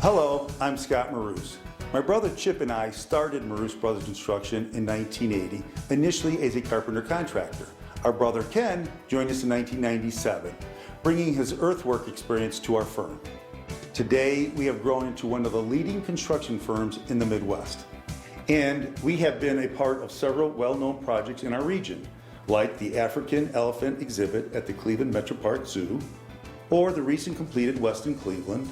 Hello, I'm Scott Maroos. My brother Chip and I started Maroos Brothers Construction in 1980, initially as a carpenter contractor. Our brother Ken joined us in 1997, bringing his earthwork experience to our firm. Today, we have grown into one of the leading construction firms in the Midwest. And we have been a part of several well-known projects in our region, like the African elephant exhibit at the Cleveland Metropark Zoo, or the recent completed Westin Cleveland,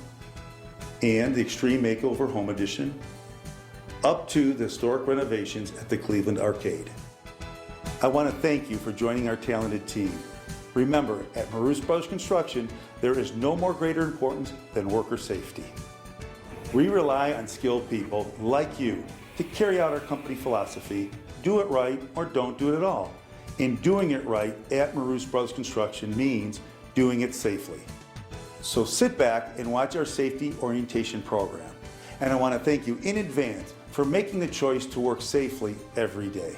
and the Extreme Makeover Home Edition, up to the historic renovations at the Cleveland Arcade. I want to thank you for joining our talented team. Remember, at Maroos Brothers Construction, there is no more greater importance than worker safety. We rely on skilled people like you to carry out our company philosophy, do it right or don't do it at all. And doing it right at Maroos Brothers Construction means doing it safely. So sit back and watch our safety orientation program. And I want to thank you in advance for making the choice to work safely every day.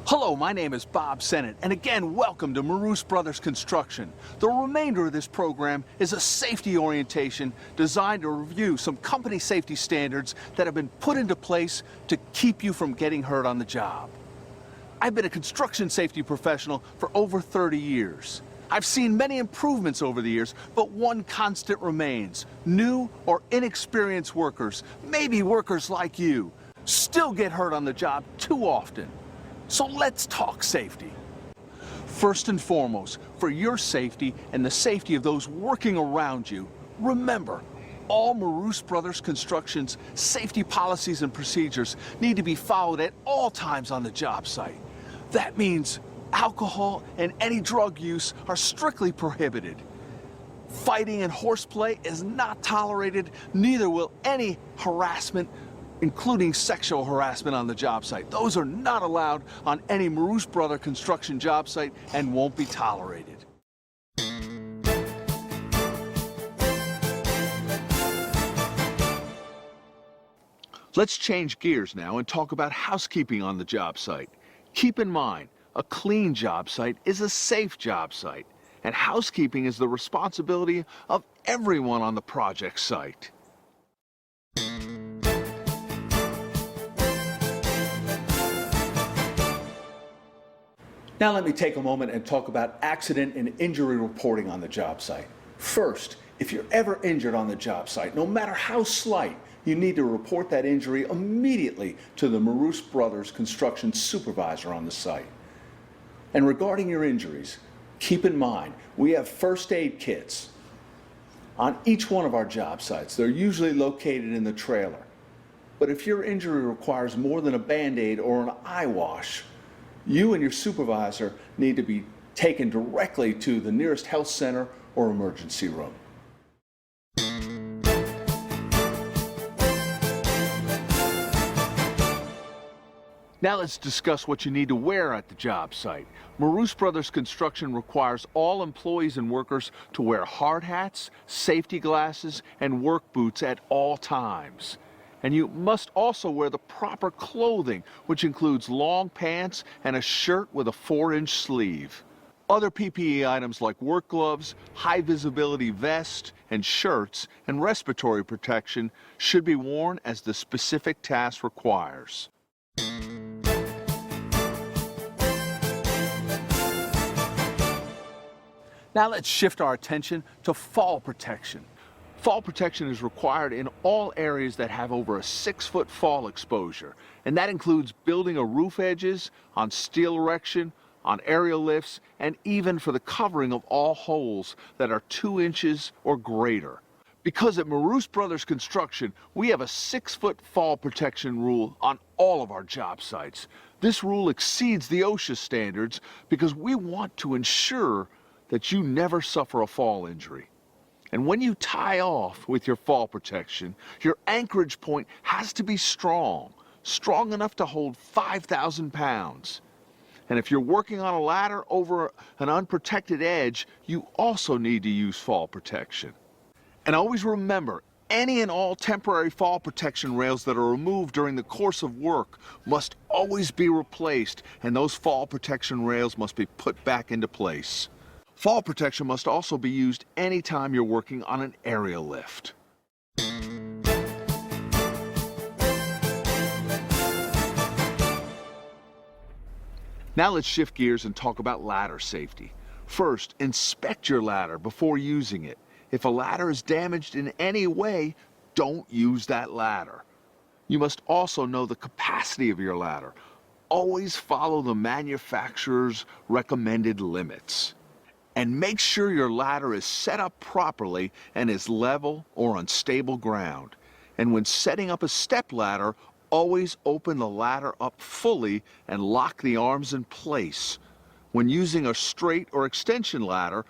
Hello, my name is Bob Sennett, and again, welcome to Maroos Brothers Construction. The remainder of this program is a safety orientation designed to review some company safety standards that have been put into place to keep you from getting hurt on the job. I've been a construction safety professional for over 30 years. I've seen many improvements over the years, but one constant remains. New or inexperienced workers, maybe workers like you, still get hurt on the job too often. So let's talk safety. First and foremost, for your safety and the safety of those working around you, remember, all Maroos Brothers Construction's safety policies and procedures need to be followed at all times on the job site. That means alcohol and any drug use are strictly prohibited. Fighting and horseplay is not tolerated, neither will any harassment, including sexual harassment on the job site. Those are not allowed on any Maroos Brother construction job site and won't be tolerated. Let's change gears now and talk about housekeeping on the job site. Keep in mind, a clean job site is a safe job site, and housekeeping is the responsibility of everyone on the project site. Now let me take a moment and talk about accident and injury reporting on the job site. First, if you're ever injured on the job site, no matter how slight, you need to report that injury immediately to the Maroos Brothers Construction supervisor on the site. And regarding your injuries, keep in mind, we have first aid kits on each one of our job sites. They're usually located in the trailer. But if your injury requires more than a Band-Aid or an eye wash, you and your supervisor need to be taken directly to the nearest health center or emergency room. Now let's discuss what you need to wear at the job site. Maroos Brothers Construction requires all employees and workers to wear hard hats, safety glasses, and work boots at all times. And you must also wear the proper clothing, which includes long pants and a shirt with a 4-inch sleeve. Other PPE items like work gloves, high visibility vest and shirts, and respiratory protection should be worn as the specific task requires. Now let's shift our attention to fall protection. Fall protection is required in all areas that have over a 6-foot fall exposure, and that includes building or roof edges, on steel erection, on aerial lifts, and even for the covering of all holes that are 2 inches or greater. Because at Maroos Brothers Construction, we have a 6-foot fall protection rule on all of our job sites. This rule exceeds the OSHA standards because we want to ensure that you never suffer a fall injury. And when you tie off with your fall protection, your anchorage point has to be strong enough to hold 5,000 pounds. And if you're working on a ladder over an unprotected edge, you also need to use fall protection. And always remember, any and all temporary fall protection rails that are removed during the course of work must always be replaced, and those fall protection rails must be put back into place. Fall protection must also be used anytime you're working on an aerial lift. Now let's shift gears and talk about ladder safety. First, inspect your ladder before using it. If a ladder is damaged in any way, don't use that ladder. You must also know the capacity of your ladder. Always follow the manufacturer's recommended limits. And make sure your ladder is set up properly and is level or on stable ground. And when setting up a step ladder, always open the ladder up fully and lock the arms in place. When using a straight or extension ladder,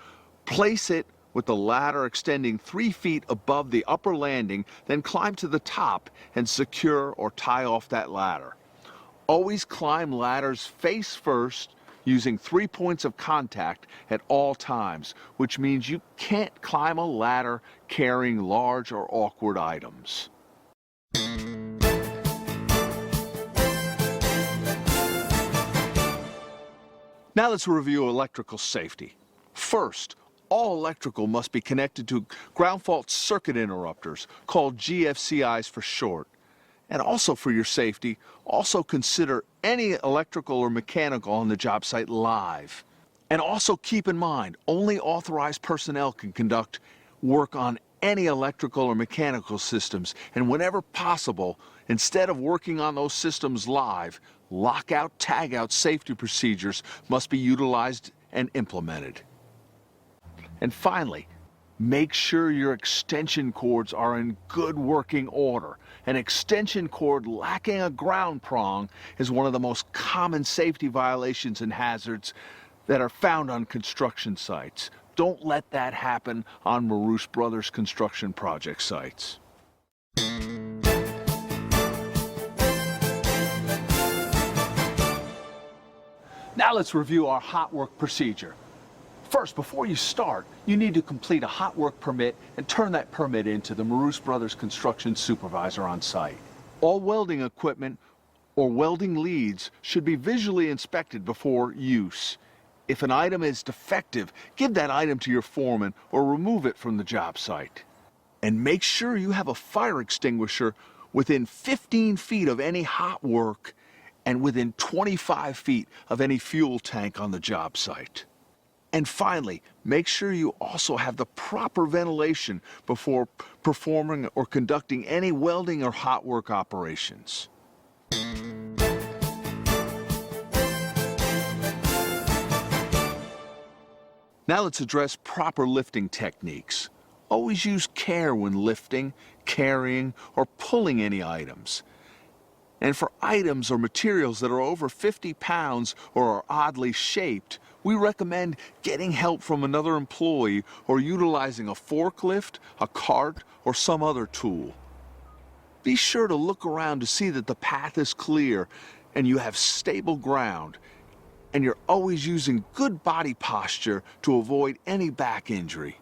place it with the ladder extending 3 feet above the upper landing, then climb to the top and secure or tie off that ladder. Always climb ladders face first, using 3 points of contact at all times, which means you can't climb a ladder carrying large or awkward items. Now let's review electrical safety. First, all electrical must be connected to ground fault circuit interrupters, called GFCIs for short. And also for your safety, also consider any electrical or mechanical on the job site live. And also keep in mind, only authorized personnel can conduct work on any electrical or mechanical systems. And whenever possible, instead of working on those systems live, lockout, tagout safety procedures must be utilized and implemented. And finally, make sure your extension cords are in good working order. An extension cord lacking a ground prong is one of the most common safety violations and hazards that are found on construction sites. Don't let that happen on Marous Brothers construction project sites. Now let's review our hot work procedure. First, before you start, you need to complete a hot work permit and turn that permit in to the Marous Brothers construction supervisor on site. All welding equipment or welding leads should be visually inspected before use. If an item is defective, give that item to your foreman or remove it from the job site. And make sure you have a fire extinguisher within 15 feet of any hot work and within 25 feet of any fuel tank on the job site. And finally, make sure you also have the proper ventilation before performing or conducting any welding or hot work operations. Now let's address proper lifting techniques. Always use care when lifting, carrying, or pulling any items. And for items or materials that are over 50 pounds or are oddly shaped, we recommend getting help from another employee or utilizing a forklift, a cart, or some other tool. Be sure to look around to see that the path is clear and you have stable ground, and you're always using good body posture to avoid any back injury.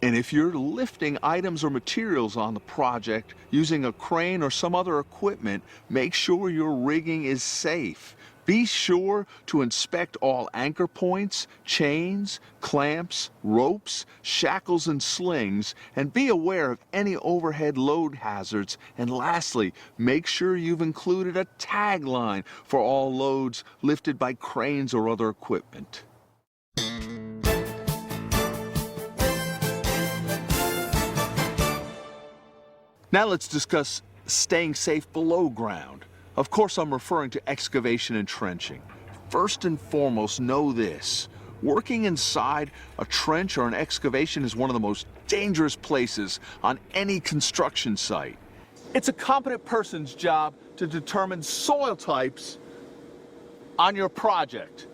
And if you're lifting items or materials on the project using a crane or some other equipment, make sure your rigging is safe. Be sure to inspect all anchor points, chains, clamps, ropes, shackles, and slings, and be aware of any overhead load hazards. And lastly, make sure you've included a tag line for all loads lifted by cranes or other equipment. Now let's discuss staying safe below ground. Of course, I'm referring to excavation and trenching. First and foremost, know this. Working inside a trench or an excavation is one of the most dangerous places on any construction site. It's a competent person's job to determine soil types on your project,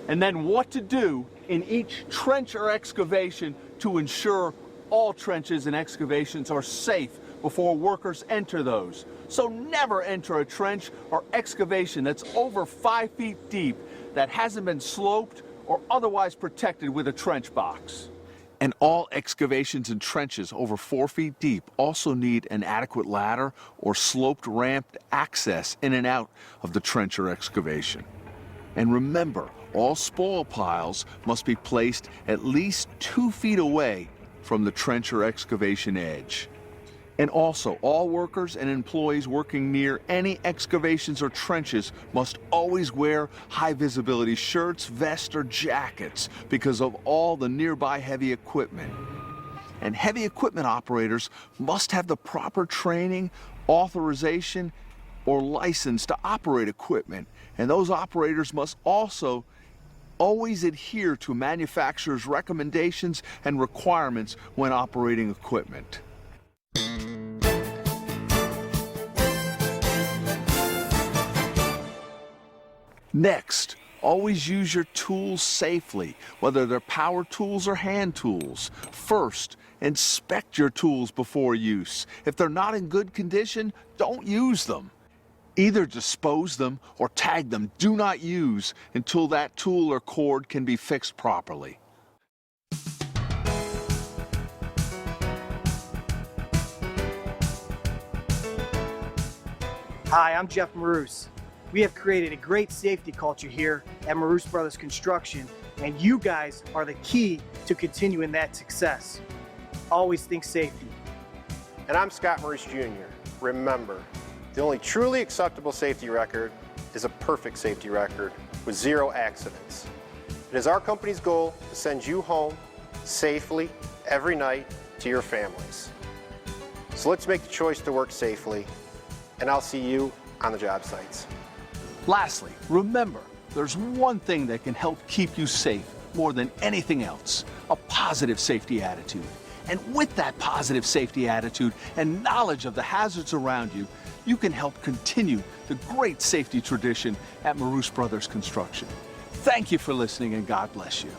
and then what to do in each trench or excavation to ensure all trenches and excavations are safe before workers enter those. So never enter a trench or excavation that's over 5 feet deep that hasn't been sloped or otherwise protected with a trench box. And all excavations and trenches over 4 feet deep also need an adequate ladder or sloped ramped access in and out of the trench or excavation. And remember, All spoil piles must be placed at least 2 feet away from the trench or excavation edge. And also, all workers and employees working near any excavations or trenches must always wear high visibility shirts, vests, or jackets because of all the nearby heavy equipment. And heavy equipment operators must have the proper training, authorization, or license to operate equipment. And those operators must also always adhere to manufacturer's recommendations and requirements when operating equipment. Next, always use your tools safely, whether they're power tools or hand tools. First, inspect your tools before use. If they're not in good condition, don't use them. Either dispose them or tag them "Do not use" until that tool or cord can be fixed properly. Hi, I'm Jeff Maroos. We have created a great safety culture here at Maroos Brothers Construction, and you guys are the key to continuing that success. Always think safety. And I'm Scott Maroos Jr. Remember, the only truly acceptable safety record is a perfect safety record with 0 accidents. It is our company's goal to send you home safely every night to your families. So let's make the choice to work safely, and I'll see you on the job sites. Lastly, remember, there's one thing that can help keep you safe more than anything else: a positive safety attitude. And with that positive safety attitude and knowledge of the hazards around you, you can help continue the great safety tradition at Maroos Brothers Construction. Thank you for listening, and God bless you.